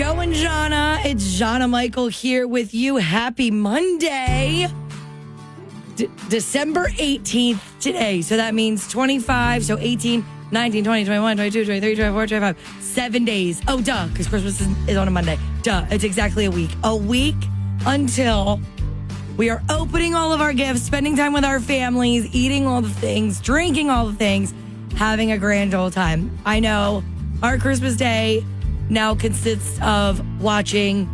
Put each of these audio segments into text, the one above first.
Joe and Jahna. It's Jahna Michael here with you. Happy Monday. December 18th today. So that means 25, so 18, 19, 20, 21, 22, 23, 24, 25. 7 days. Oh, duh, because Christmas is on a Monday. Duh, it's exactly a week. A week until we are opening all of our gifts, spending time with our families, eating all the things, drinking all the things, having a grand old time. I know our Christmas day now consists of watching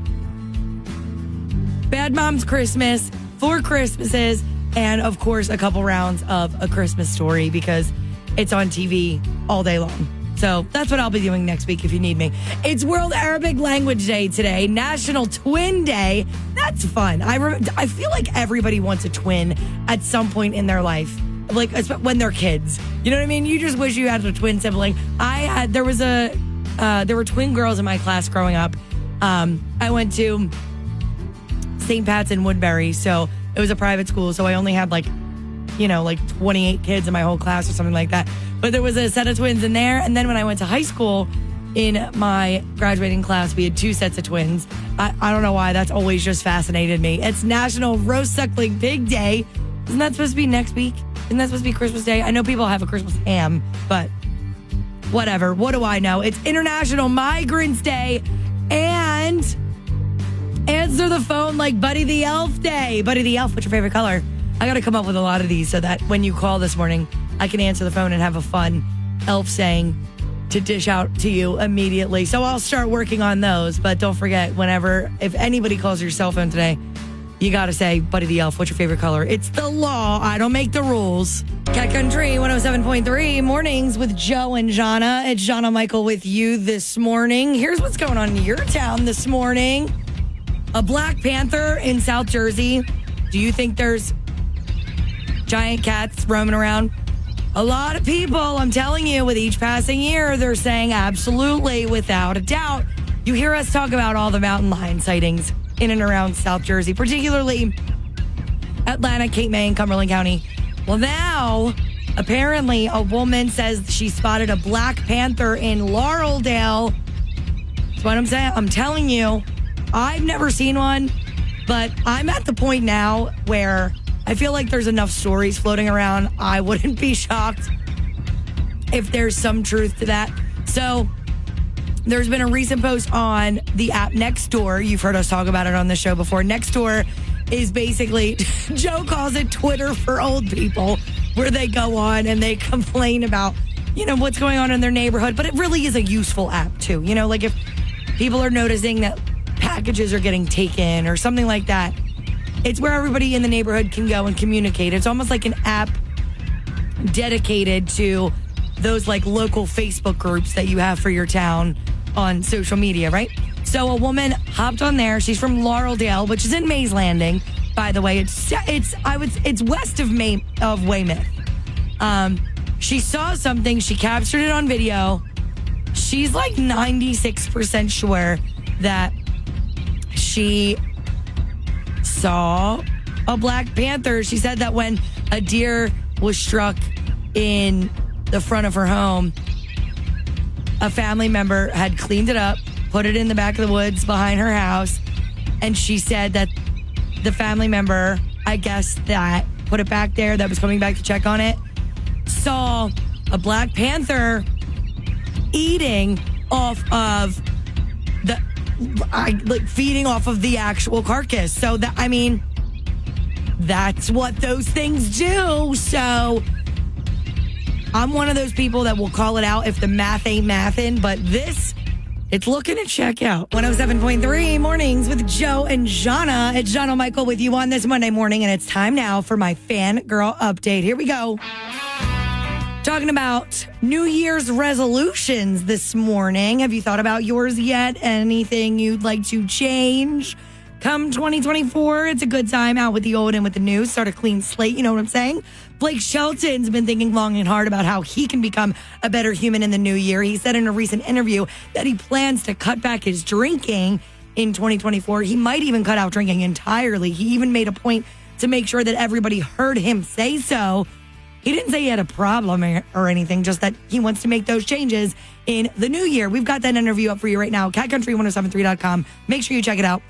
Bad Moms Christmas, 4 Christmases, and of course a couple rounds of A Christmas Story because it's on TV all day long. So that's what I'll be doing next week if you need me. It's World Arabic Language Day today, National Twin Day. That's fun. I feel like everybody wants a twin at some point in their life, like when they're kids. You know what I mean? You just wish you had a twin sibling. There were twin girls in my class growing up. I went to St. Pat's in Woodbury, so it was a private school. So I only had like 28 kids in my whole class or something like that. But there was a set of twins in there. And then when I went to high school, in my graduating class, we had 2 sets of twins. I don't know why. That's always just fascinated me. It's National Roast Suckling Pig Day. Isn't that supposed to be next week? Isn't that supposed to be Christmas Day? I know people have a Christmas ham, but whatever. What do I know? It's International Migrants Day and Answer the Phone Like Buddy the Elf Day. Buddy the Elf, what's your favorite color? I got to come up with a lot of these so that when you call this morning, I can answer the phone and have a fun elf saying to dish out to you immediately. So I'll start working on those. But don't forget, if anybody calls your cell phone today, you got to say, Buddy the Elf, what's your favorite color? It's the law. I don't make the rules. Cat Country 107.3 mornings with Joe and Jahna. It's Jahna Michael with you this morning. Here's what's going on in your town this morning. A Black Panther in South Jersey. Do you think there's giant cats roaming around? A lot of people, I'm telling you, with each passing year, they're saying absolutely, without a doubt. You hear us talk about all the mountain lion sightings in and around South Jersey, particularly Atlanta, Cape May, and Cumberland County. Well, now, apparently, a woman says she spotted a Black Panther in Laureldale. That's what I'm saying. I'm telling you, I've never seen one, but I'm at the point now where I feel like there's enough stories floating around. I wouldn't be shocked if there's some truth to that. So there's been a recent post on the app Nextdoor. You've heard us talk about it on the show before. Nextdoor is basically, Joe calls it Twitter for old people, where they go on and they complain about, what's going on in their neighborhood. But it really is a useful app too. Like if people are noticing that packages are getting taken or something like that, it's where everybody in the neighborhood can go and communicate. It's almost like an app dedicated to those like local Facebook groups that you have for your town on social media, right? So a woman hopped on there. She's from Laureldale, which is in Mays Landing, by the way. It's west of Weymouth. She saw something. She captured it on video. She's like 96% sure that she saw a Black Panther. She said that when a deer was struck in the front of her home, a family member had cleaned it up, put it in the back of the woods behind her house, and she said that the family member, I guess, that put it back there, that was coming back to check on it, saw a Black Panther eating off of feeding off of the actual carcass. So that's what those things do. So I'm one of those people that will call it out if the math ain't mathin', but it's looking to check out. 107.3 mornings with Joe and Jahna. It's Jahna Michael with you on this Monday morning, and it's time now for my fangirl update. Here we go. Talking about New Year's resolutions this morning. Have you thought about yours yet? Anything you'd like to change? Come 2024, it's a good time out with the old and with the new. Start a clean slate, you know what I'm saying? Blake Shelton's been thinking long and hard about how he can become a better human in the new year. He said in a recent interview that he plans to cut back his drinking in 2024. He might even cut out drinking entirely. He even made a point to make sure that everybody heard him say so. He didn't say he had a problem or anything, just that he wants to make those changes in the new year. We've got that interview up for you right now, catcountry1073.com. Make sure you check it out.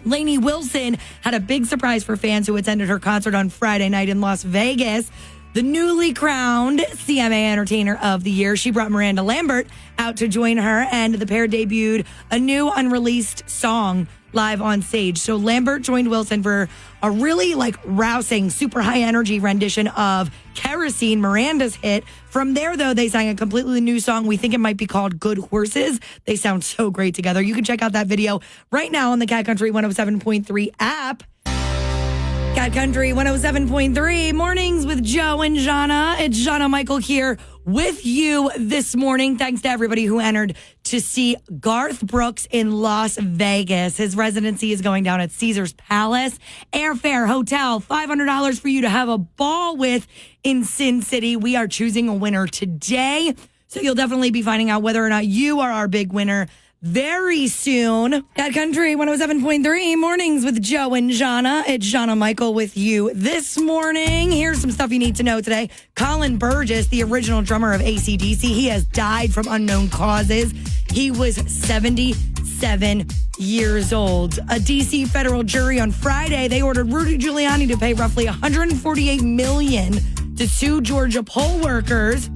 Lainey Wilson had a big surprise for fans who attended her concert on Friday night in Las Vegas. The newly crowned CMA Entertainer of the Year. She brought Miranda Lambert out to join her, and the pair debuted a new unreleased song live on stage. So Lambert joined Wilson for a really rousing, super high energy rendition of Kerosene, Miranda's hit. From there, though, they sang a completely new song. We think it might be called Good Horses. They sound so great together. You can check out that video right now on the Cat Country 107.3 app. Cat Country 107.3 mornings with Joe and Jahna. It's Jahna Michael here with you this morning. Thanks to everybody who entered to see Garth Brooks in Las Vegas. His residency is going down at Caesar's Palace. Airfare, hotel, $500 for you to have a ball with in Sin City. We are choosing a winner today, so you'll definitely be finding out whether or not you are our big winner very soon. Cat Country 107.3 mornings with Joe and Jahna. It's Jahna Michael with you this morning. Here's some stuff you need to know today. Colin Burgess, the original drummer of AC/DC, he has died from unknown causes. He was 77 years old. A D.C. federal jury on Friday, they ordered Rudy Giuliani to pay roughly $148 million to sue Georgia poll workers,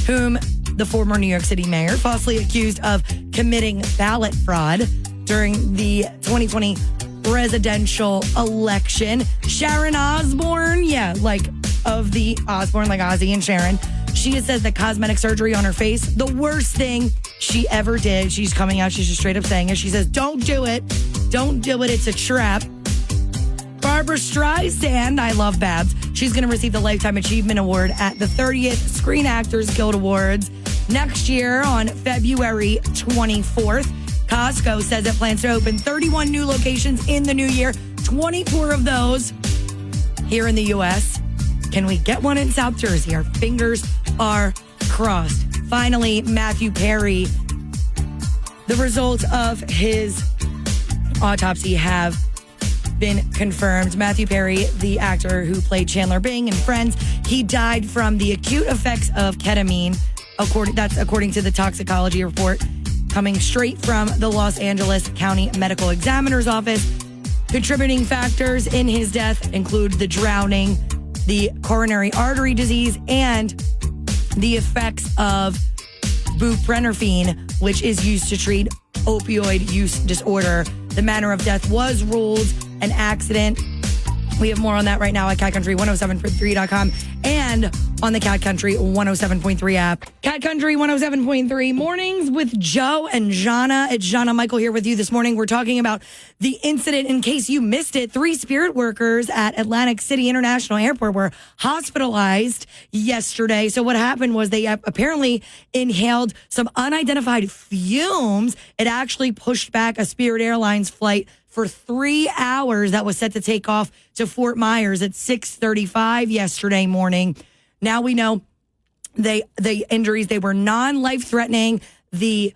whom the former New York City mayor falsely accused of committing ballot fraud during the 2020 presidential election. Sharon Osbourne, of the Osbourne, like Ozzy and Sharon, she says that cosmetic surgery on her face, the worst thing she ever did. She's coming out, she's just straight up saying it. She says, don't do it. Don't do it. It's a trap. Barbara Streisand, I love Babs. She's going to receive the Lifetime Achievement Award at the 30th Screen Actors Guild Awards next year on February 24th. Costco says it plans to open 31 new locations in the new year, 24 of those here in the U.S. Can we get one in South Jersey? Our fingers are crossed. Finally, Matthew Perry. The results of his autopsy have been confirmed. Matthew Perry, the actor who played Chandler Bing in Friends, he died from the acute effects of ketamine. According to the toxicology report coming straight from the Los Angeles County Medical Examiner's Office. Contributing factors in his death include the drowning, the coronary artery disease, and the effects of buprenorphine, which is used to treat opioid use disorder. The manner of death was ruled an accident. We have more on that right now at catcountry1073.com and on the Cat Country 107.3 app. Cat Country 107.3 mornings with Joe and Jahna. It's Jahna Michael here with you this morning. We're talking about the incident. In case you missed it, 3 Spirit workers at Atlantic City International Airport were hospitalized yesterday. So what happened was they apparently inhaled some unidentified fumes. It actually pushed back a Spirit Airlines flight for 3 hours that was set to take off to Fort Myers at 6:35 yesterday morning. Now we know the injuries, they were non-life-threatening. The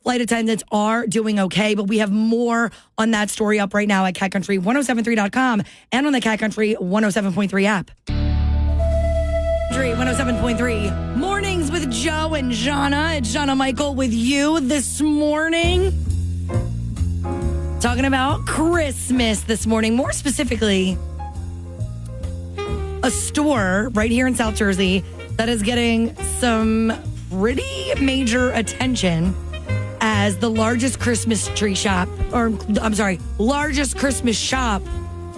flight attendants are doing okay, but we have more on that story up right now at catcountry1073.com and on the Cat Country 107.3 app. 107.3 mornings with Joe and Jahna. It's Jahna Michael with you this morning. Talking about Christmas this morning, more specifically, a store right here in South Jersey that is getting some pretty major attention as the largest Christmas tree shop, largest Christmas shop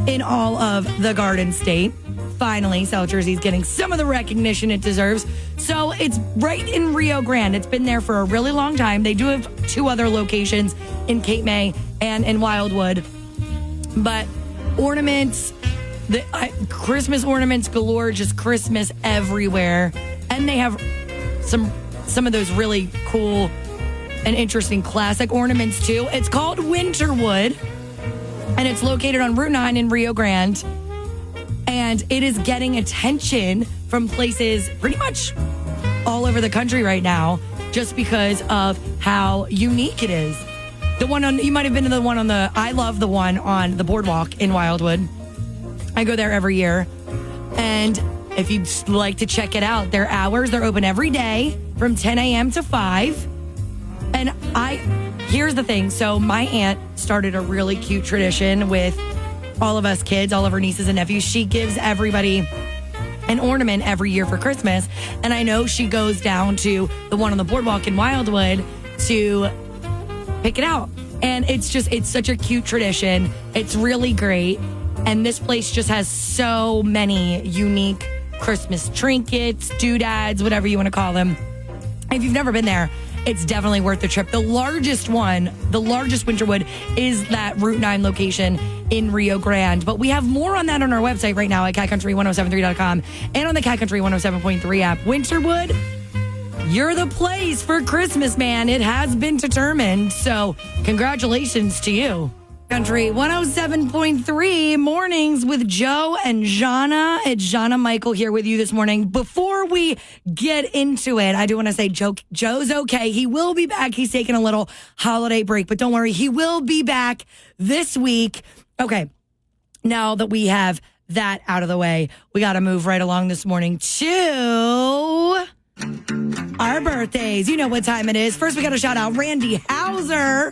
in all of the Garden State. Finally, South Jersey's getting some of the recognition it deserves. So it's right in Rio Grande. It's been there for a really long time. They do have 2 other locations in Cape May and in Wildwood. But ornaments, Christmas ornaments galore, just Christmas everywhere. And they have some of those really cool and interesting classic ornaments too. It's called Winterwood, and it's located on Route 9 in Rio Grande. And it is getting attention from places pretty much all over the country right now just because of how unique it is. The one on, you might have been to the one on I love the one on the boardwalk in Wildwood. I go there every year. And if you'd like to check it out, their hours, they're open every day from 10 a.m. to 5. And here's the thing. So my aunt started a really cute tradition with all of us kids, all of her nieces and nephews. She gives everybody an ornament every year for Christmas. And I know she goes down to the one on the boardwalk in Wildwood to pick it out. And it's such a cute tradition. It's really great. And this place just has so many unique Christmas trinkets, doodads, whatever you want to call them. If you've never been there, it's definitely worth the trip. The largest Winterwood, is that Route 9 location in Rio Grande. But we have more on that on our website right now at catcountry1073.com and on the Cat Country 107.3 app. Winterwood, you're the place for Christmas, man. It has been determined. So congratulations to you. Country 107.3 mornings with Joe and Jahna. It's Jahna Michael here with you this morning. Before we get into it, I do want to say Joe's okay. He will be back. He's taking a little holiday break, but don't worry. He will be back this week. Okay, now that we have that out of the way, we got to move right along this morning to our birthdays. You know what time it is. First, we got to shout out Randy Hauser.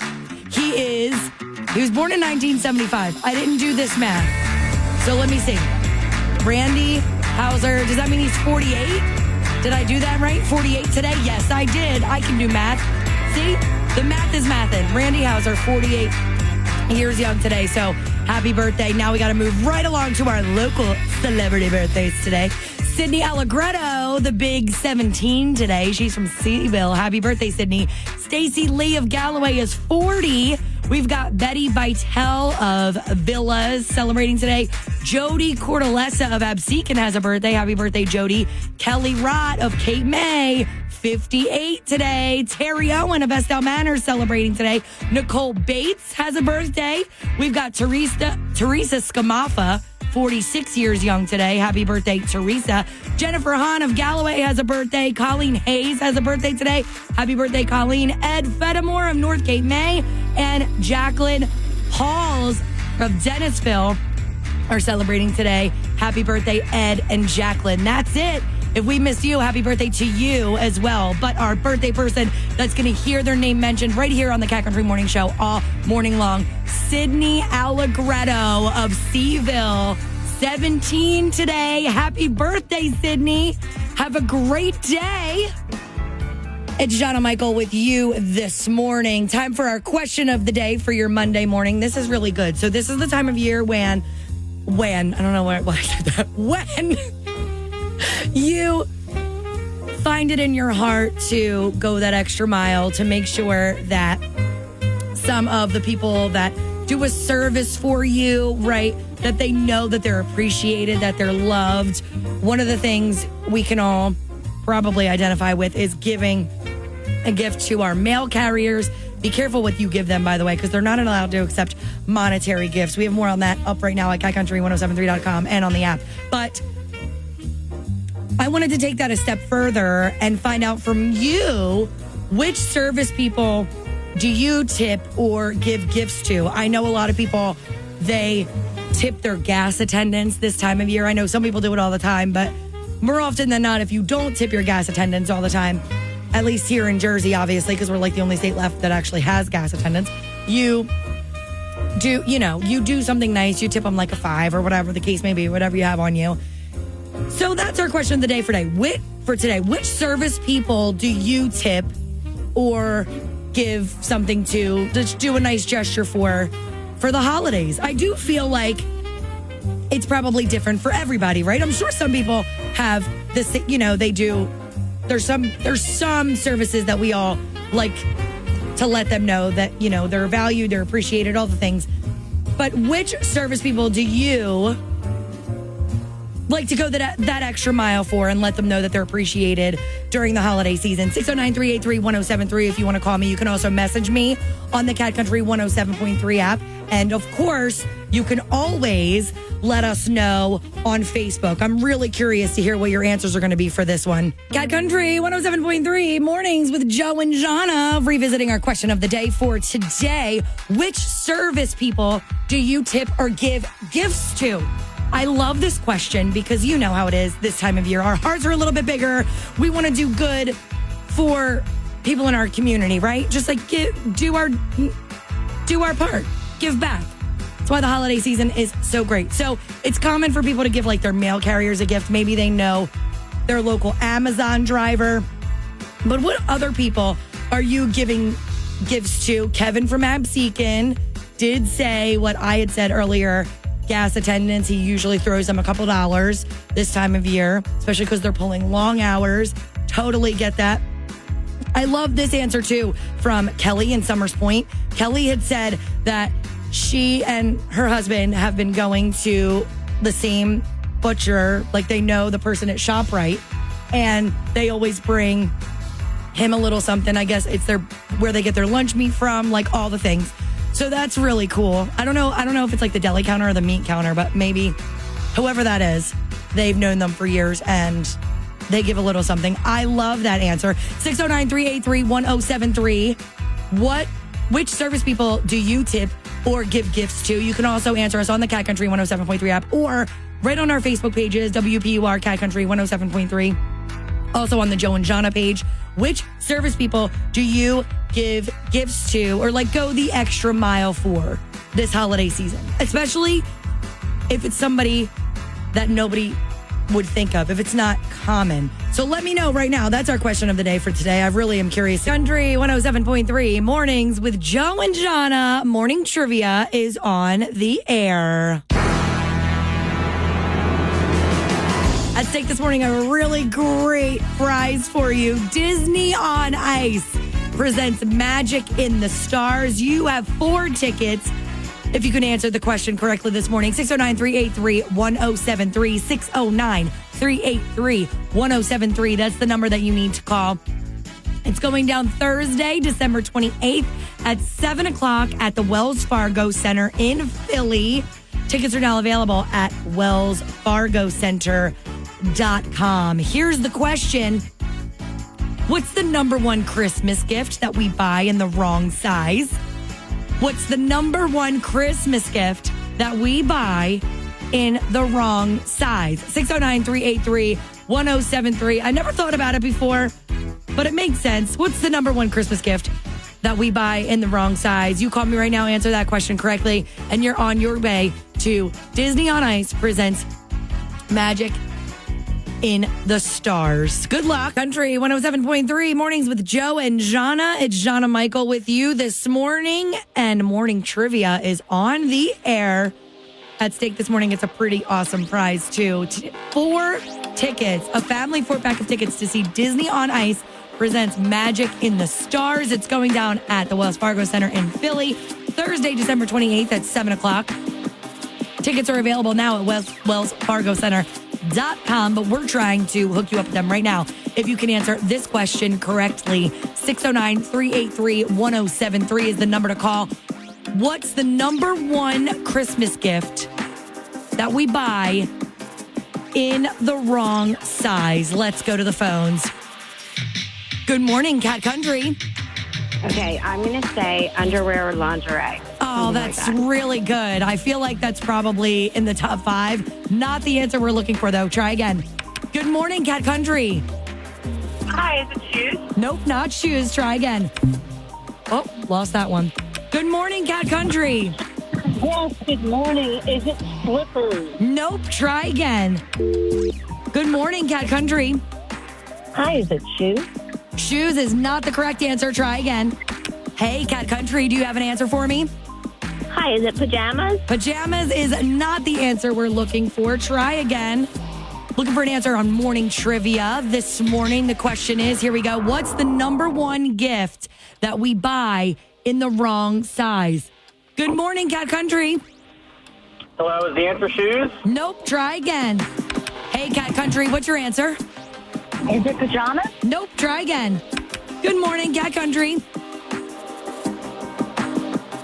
He was born in 1975. I didn't do this math. So let me see. Randy Hauser, does that mean he's 48? Did I do that right? 48 today? Yes, I did. I can do math. See? The math is mathin'. Randy Hauser, 48 years young today. So happy birthday. Now we got to move right along to our local celebrity birthdays today. Sydney Allegretto, the big 17 today. She's from Seaville. Happy birthday, Sydney. Stacey Lee of Galloway is 40. We've got Betty Vitale of Villas celebrating today. Jody Cordelessa of Absecon has a birthday. Happy birthday, Jody. Kelly Rott of Cape May, 58 today. Terry Owen of Estelle Manor celebrating today. Nicole Bates has a birthday. We've got Teresa Scamaffa, 46 years young today. Happy birthday, Teresa. Jennifer Hahn of Galloway has a birthday. Colleen Hayes has a birthday today. Happy birthday, Colleen. Ed Fedamore of North Cape May and Jacqueline Halls of Dennisville are celebrating today. Happy birthday, Ed and Jacqueline. That's it. If we missed you, happy birthday to you as well. But our birthday person that's going to hear their name mentioned right here on the Cat Country Morning Show all morning long, Sydney Allegretto of Seaville, 17 today. Happy birthday, Sydney. Have a great day. It's Jahna Michael with you this morning. Time for our question of the day for your Monday morning. This is really good. So this is the time of year when I don't know why I said that. When you find it in your heart to go that extra mile to make sure that some of the people that do a service for you, right, that they know that they're appreciated, that they're loved. One of the things we can all probably identify with is giving a gift to our mail carriers. Be careful what you give them, by the way, because they're not allowed to accept monetary gifts. We have more on that up right now at catcountry1073.com and on the app. But I wanted to take that a step further and find out from you, which service people do you tip or give gifts to? I know a lot of people, they tip their gas attendants this time of year. I know some people do it all the time, but more often than not, if you don't tip your gas attendants all the time, at least here in Jersey, obviously, because we're like the only state left that actually has gas attendants, you do something nice. You tip them like a $5 or whatever the case may be, whatever you have on you. So that's our question of the day for today. Which service people do you tip or give something to, just do a nice gesture for the holidays? I do feel like it's probably different for everybody, right? I'm sure some people have this, they do. There's some services that we all like to let them know that, they're valued, they're appreciated, all the things. But which service people do you like to go that extra mile for and let them know that they're appreciated during the holiday season? 609-383-1073 if you want to call me. You can also message me on the Cat Country 107.3 app. And of course, you can always let us know on Facebook. I'm really curious to hear what your answers are going to be for this one. Cat Country 107.3 mornings with Joe and Jahna, revisiting our question of the day for today. Which service people do you tip or give gifts to? I love this question because you know how it is this time of year. Our hearts are a little bit bigger. We want to do good for people in our community, right? Just like do our part, give back. That's why the holiday season is so great. So it's common for people to give like their mail carriers a gift. Maybe they know their local Amazon driver. But what other people are you giving gifts to? Kevin from Absecon did say what I had said earlier. Gas attendants, he usually throws them a couple dollars this time of year, especially because they're pulling long hours. Totally get that. I love this answer too from Kelly in Summers Point. Kelly had said that she and her husband have been going to the same butcher, like they know the person at ShopRite, and they always bring him a little something. I guess it's where they get their lunch meat from, like all the things. So that's really cool. I don't know if it's like the deli counter or the meat counter, but maybe whoever that is, they've known them for years and they give a little something. I love that answer. 609-383-1073. Which service people do you tip or give gifts to? You can also answer us on the Cat Country 107.3 app or right on our Facebook pages, WPUR Cat Country 107.3. Also on the Joe and Jahna page. Which service people do you give gifts to or like go the extra mile for this holiday season? Especially if it's somebody that nobody would think of, if it's not common. So let me know right now. That's our question of the day for today. I really am curious. Country 107.3 mornings with Joe and Jahna. Morning trivia is on the air. At stake this morning, a really great prize for you. Disney on Ice presents Magic in the Stars. You have 4 tickets. If you can answer the question correctly this morning, 609-383-1073, 609-383-1073. That's the number that you need to call. It's going down Thursday, December 28th at 7 o'clock at the Wells Fargo Center in Philly. Tickets are now available at wellsfargocenter.com. Here's the question. What's the number one Christmas gift that we buy in the wrong size? What's the number one Christmas gift that we buy in the wrong size? 609-383-1073. I never thought about it before, but it makes sense. What's the number one Christmas gift that we buy in the wrong size? You call me right now, answer that question correctly, and you're on your way to Disney on Ice presents Magic in the Stars. Good luck. Country 107.3 mornings with Joe and Jahna. It's Jahna Michael with you this morning, and morning trivia is on the air. At stake this morning, it's a pretty awesome prize too. 4 tickets, a family 4-pack of tickets to see Disney on Ice presents Magic in the Stars. It's going down at the Wells Fargo Center in Philly, Thursday, December 28th at 7 o'clock. Tickets are available now at wellsfargocenter.com, but we're trying to hook you up with them right now. If you can answer this question correctly, 609-383-1073 is the number to call. What's the number one Christmas gift that we buy in the wrong size? Let's go to the phones. Good morning, Cat Country. Okay, I'm going to say underwear or lingerie. Oh, that's really good. I feel like that's probably in the top 5. Not the answer we're looking for, though. Try again. Good morning, Cat Country. Hi, is it shoes? Nope, not shoes. Try again. Oh, lost that one. Good morning, Cat Country. Yes, good morning. Is it slippers? Nope, try again. Good morning, Cat Country. Hi, is it shoes? Shoes is not the correct answer. Try again. Hey, Cat Country, do you have an answer for me? Hi, is it pajamas? Pajamas is not the answer we're looking for. Try again. Looking for an answer on morning trivia. This morning, the question is, here we go. What's the number one gift that we buy in the wrong size? Good morning, Cat Country. Hello, is the answer shoes? Nope, try again. Hey, Cat Country, what's your answer? Is it pajamas? Nope, try again. Good morning, Cat Country.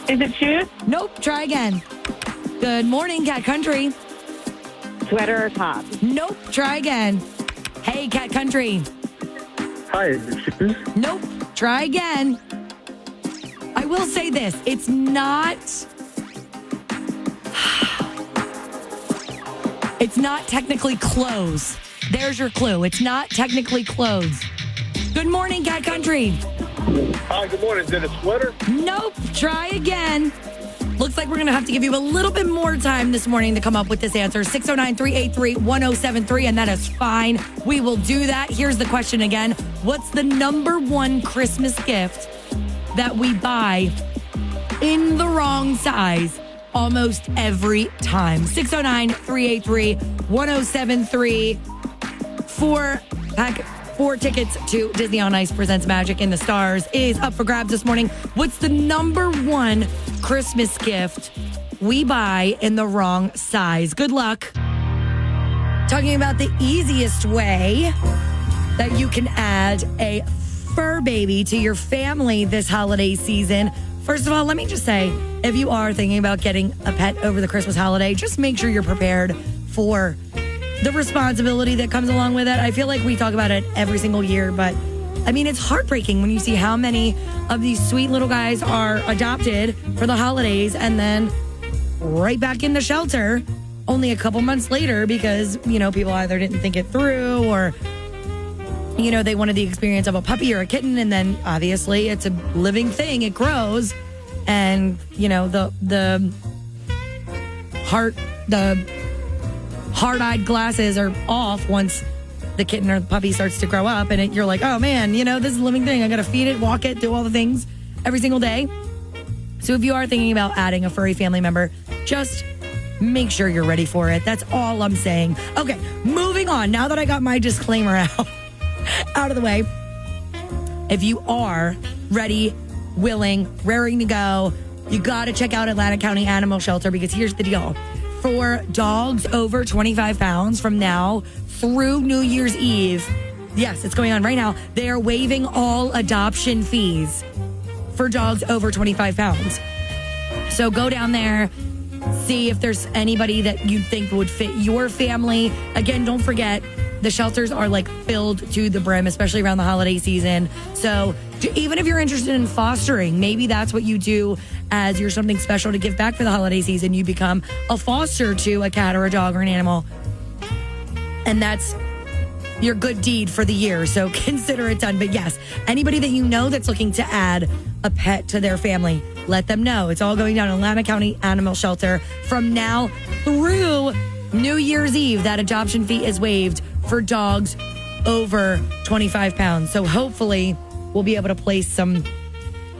Is it shoes? Nope, try again. Good morning, Cat Country. Sweater or top? Nope, try again. Hey, Cat Country. Hi, is it shoes? Nope, try again. I will say this, it's not... It's not technically clothes. There's your clue. It's not technically clothes. Good morning, Cat Country. Hi, good morning. Is it a sweater? Nope. Try again. Looks like we're going to have to give you a little bit more time this morning to come up with this answer. 609-383-1073, and that is fine. We will do that. Here's the question again. What's the number one Christmas gift that we buy in the wrong size almost every time? 609-383-1073. Four tickets to Disney on Ice Presents Magic in the Stars is up for grabs this morning. What's the number one Christmas gift we buy in the wrong size? Good luck. Talking about the easiest way that you can add a fur baby to your family this holiday season. First of all, let me just say, if you are thinking about getting a pet over the Christmas holiday, just make sure you're prepared for the responsibility that comes along with it. I feel like we talk about it every single year, but I mean, it's heartbreaking when you see how many of these sweet little guys are adopted for the holidays and then right back in the shelter only a couple months later because, people either didn't think it through or, they wanted the experience of a puppy or a kitten. And then obviously it's a living thing. It grows and, the hard-eyed glasses are off once the kitten or the puppy starts to grow up, and you're like, oh man, this is a living thing. I gotta feed it, walk it, do all the things every single day. So if you are thinking about adding a furry family member, just make sure you're ready for it. That's all I'm saying. Okay, moving on. Now that I got my disclaimer out of the way, if you are ready, willing, raring to go, you gotta check out Atlantic County Animal Shelter, because here's the deal. For dogs over 25 pounds from now through New Year's Eve, yes, it's going on right now, they are waiving all adoption fees for dogs over 25 pounds. So go down there, see if there's anybody that you think would fit your family. Again, don't forget, the shelters are filled to the brim, especially around the holiday season. So even if you're interested in fostering, maybe that's what you do as you're something special to give back for the holiday season. You become a foster to a cat or a dog or an animal. And that's your good deed for the year. So consider it done. But yes, anybody that you know that's looking to add a pet to their family, let them know. It's all going down in Atlantic County Animal Shelter from now through New Year's Eve. That adoption fee is waived for dogs over 25 pounds. So hopefully we'll be able to place some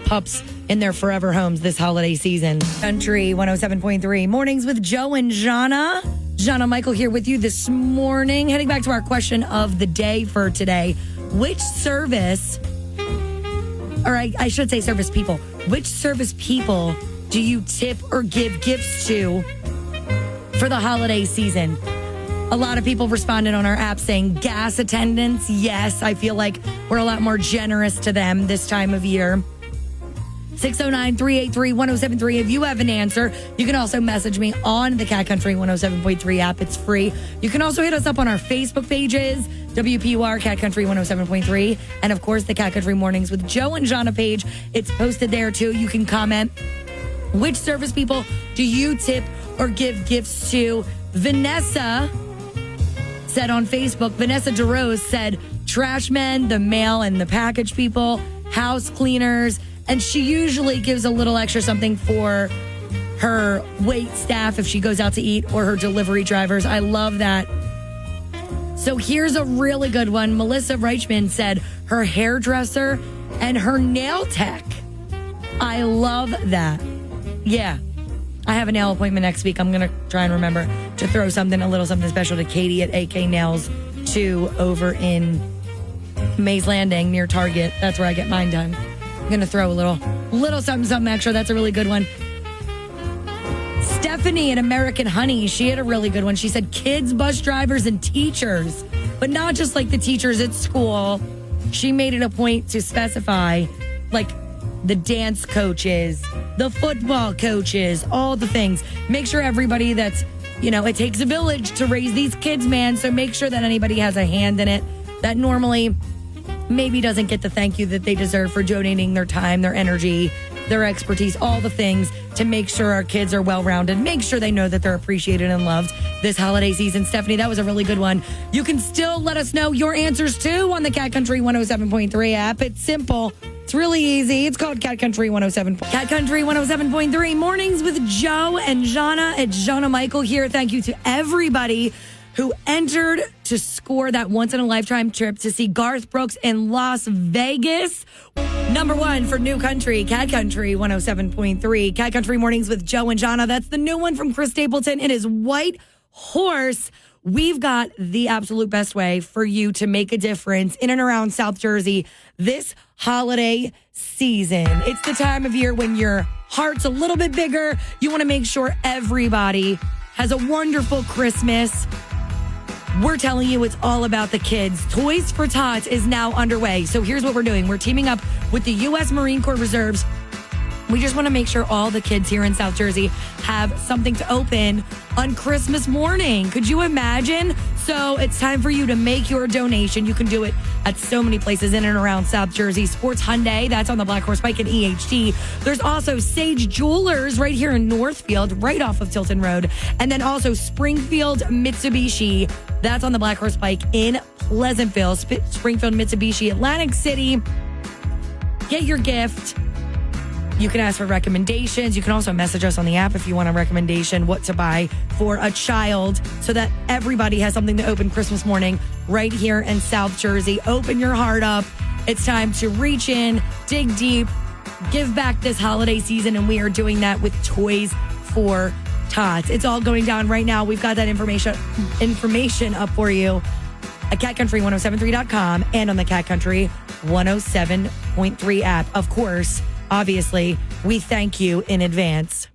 pups in their forever homes this holiday season. Country 107.3 Mornings with Joe and Jahna. Jahna Michael here with you this morning. Heading back to our question of the day for today. Which service, or I should say service people, which service people do you tip or give gifts to for the holiday season? A lot of people responded on our app saying gas attendants. Yes, I feel like we're a lot more generous to them this time of year. 609-383-1073. If you have an answer, you can also message me on the Cat Country 107.3 app. It's free. You can also hit us up on our Facebook pages, WPUR Cat Country 107.3, and of course the Cat Country Mornings with Joe and Jahna page. It's posted there too. You can comment. Which service people do you tip or give gifts to? Vanessa said on Facebook, Vanessa DeRose said trash men, the mail and the package people, house cleaners, and she usually gives a little extra something for her wait staff if she goes out to eat, or her delivery drivers. I love that. So here's a really good one. Melissa Reichman said her hairdresser and her nail tech. I love that. Yeah. I have a nail appointment next week. I'm going to try and remember to throw a little something special to Katie at AK Nails 2 over in Mays Landing near Target. That's where I get mine done. I'm going to throw a little something extra. That's a really good one. Stephanie at American Honey, she had a really good one. She said kids, bus drivers, and teachers, but not just the teachers at school. She made it a point to specify the dance coaches, the football coaches, all the things. Make sure everybody that's, it takes a village to raise these kids, man. So make sure that anybody has a hand in it that normally maybe doesn't get the thank you that they deserve for donating their time, their energy their expertise, all the things to make sure our kids are well-rounded, make sure they know that they're appreciated and loved this holiday season. Stephanie, that was a really good one. You can still let us know your answers too on the Cat Country 107.3 app. It's simple. It's really easy. It's called Cat Country 107. Cat Country 107.3 Mornings with Joe and Jahna. It's Jahna Michael here. Thank you to everybody who entered to score that once-in-a-lifetime trip to see Garth Brooks in Las Vegas. Number one for New Country, Cat Country 107.3. Cat Country Mornings with Joe and Jahna. That's the new one from Chris Stapleton. It is White Horse. We've got the absolute best way for you to make a difference in and around South Jersey this holiday season. It's the time of year when your heart's a little bit bigger. You want to make sure everybody has a wonderful Christmas. We're telling you it's all about the kids. Toys for Tots is now underway. So here's what we're doing. We're teaming up with the U.S. Marine Corps Reserves. We just want to make sure all the kids here in South Jersey have something to open on Christmas morning. Could you imagine? So it's time for you to make your donation. You can do it at so many places in and around South Jersey. Sports Hyundai, that's on the Black Horse Pike in EHT. There's also Sage Jewelers right here in Northfield, right off of Tilton Road. And then also Springfield Mitsubishi, that's on the Black Horse Pike in Pleasantville. Springfield Mitsubishi, Atlantic City. Get your gift. You can ask for recommendations. You can also message us on the app if you want a recommendation, what to buy for a child, so that everybody has something to open Christmas morning right here in South Jersey. Open your heart up. It's time to reach in, dig deep, give back this holiday season, and we are doing that with Toys for Tots. It's all going down right now. We've got that information up for you at catcountry1073.com and on the Cat Country 107.3 app. Of course, obviously, we thank you in advance.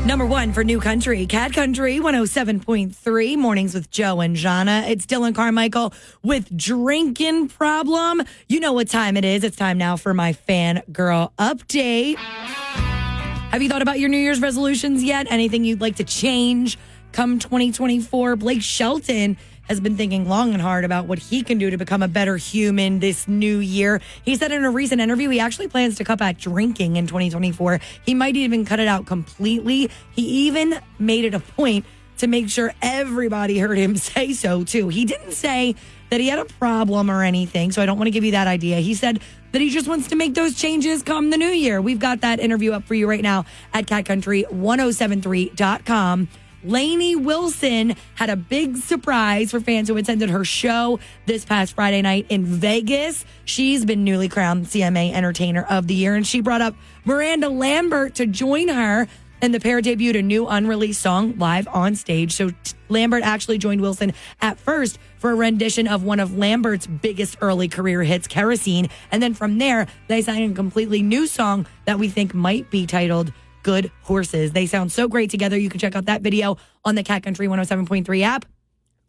Number one for New Country, Cat Country 107.3, Mornings with Joe and Jahna. It's Dylan Carmichael with Drinking Problem. You know what time it is. It's time now for my fangirl update. Have you thought about your New Year's resolutions yet? Anything you'd like to change come 2024? Blake Shelton has been thinking long and hard about what he can do to become a better human this new year. He said in a recent interview he actually plans to cut back drinking in 2024. He might even cut it out completely. He even made it a point to make sure everybody heard him say so, too. He didn't say that he had a problem or anything, so I don't want to give you that idea. He said that he just wants to make those changes come the new year. We've got that interview up for you right now at catcountry1073.com. Lainey Wilson had a big surprise for fans who attended her show this past Friday night in Vegas. She's been newly crowned CMA Entertainer of the Year, and she brought up Miranda Lambert to join her, and the pair debuted a new unreleased song live on stage. So Lambert actually joined Wilson at first for a rendition of one of Lambert's biggest early career hits, Kerosene, and then from there, they sang a completely new song that we think might be titled Good Horses. They sound so great together. You can check out that video on the Cat Country 107.3 app.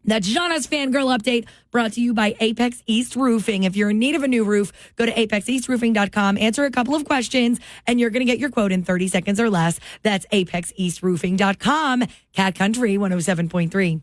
That's Jahna's Fangirl Update, brought to you by Apex East Roofing. If you're in need of a new roof, go to apexeastroofing.com, answer a couple of questions, and you're going to get your quote in 30 seconds or less. That's apexeastroofing.com. Cat Country 107.3.